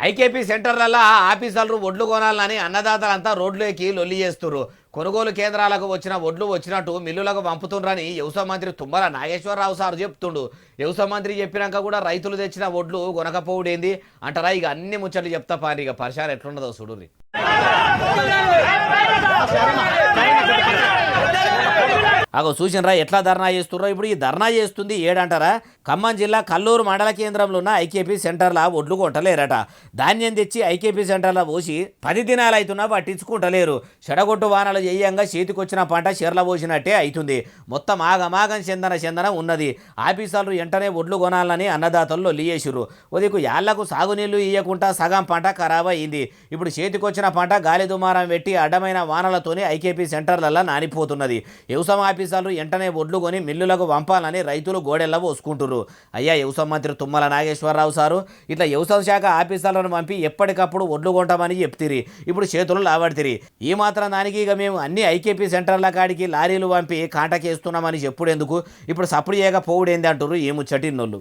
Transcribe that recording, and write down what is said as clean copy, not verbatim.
IKP సెంటర్లలో ఆఫీసర్లు ఒడ్లు కొనాలని అన్నదాతలంతా రోడ్లోకి లొల్లి చేస్తున్నారు. కొనుగోలు కేంద్రాలకు వచ్చిన ఒడ్లు వచ్చినట్టు మిల్లులకు పంపుతుండ్రని వ్యవసాయ మంత్రి తుమ్మల నాగేశ్వరరావు సార్ చెప్తుండు. వ్యవసాయ మంత్రి చెప్పినాక కూడా రైతులు తెచ్చిన ఒడ్లు కొనకపోవుడేంది అంటారా? ఇక అన్ని ముచ్చట్లు చెప్తా పారి, ఇక పరిశాలు ఎట్లున్నదో చూడుర్రి. అగో చూసినరా ఎట్లా ధర్నా చేస్తున్నారో. ఇప్పుడు ఈ ధర్నా చేస్తుంది ఏడంటారా? ఖమ్మం జిల్లా కల్లూరు మండల కేంద్రంలో ఉన్న ఐకేపీ సెంటర్ల ఒడ్లు కొంటలేరట. ధాన్యం తెచ్చి ఐకేపీ సెంటర్లో పోసి 10 దినాలు అవుతున్నా పట్టించుకుంటలేరు. చెడగొట్టు వానలు చేయంగా చేతికొచ్చిన పంట చీరల పోసినట్టే అవుతుంది. మొత్తం ఆగమాగం చెందన ఉన్నది. ఆఫీసర్లు వెంటనే ఒడ్లు కొనాలని అన్నదాతలు లియేసిరు. ఉదయకు యాళ్లకు సాగునీళ్లు ఇయ్యకుండా సగం పంట ఖరాబ్ అయింది. ఇప్పుడు చేతికొచ్చిన పంట గాలి దుమారం పెట్టి అడ్డమైన వానలతోనే ఐకేపీ సెంటర్లలో నానిపోతున్నది. వ్యవసాయ ఆఫీసర్లు వెంటనే ఒడ్లు కొని మిల్లులకు పంపాలని రైతులు గోడెల్ల పోసుకుంటున్నారు. అయ్యా వ్యవసాయ మంత్రి తుమ్మల నాగేశ్వరరావు సారు ఇట్లా వ్యవసాయ శాఖ ఆఫీసర్లను పంపి ఎప్పటికప్పుడు ఒడ్లు కొంటామని చెప్తిరి. ఇప్పుడు చేతులు లావడితిరి. ఈ మాత్రం దానికి ఇక మేము అన్ని ఐకేపీ సెంటర్ల కాడికి లారీలు పంపి కాంటకేస్తున్నామని చెప్పుడెందుకు? ఇప్పుడు సప్పుడు చేయకపోవుడేంది అంటారు ఈ ముచ్చటిన్నోళ్ళు.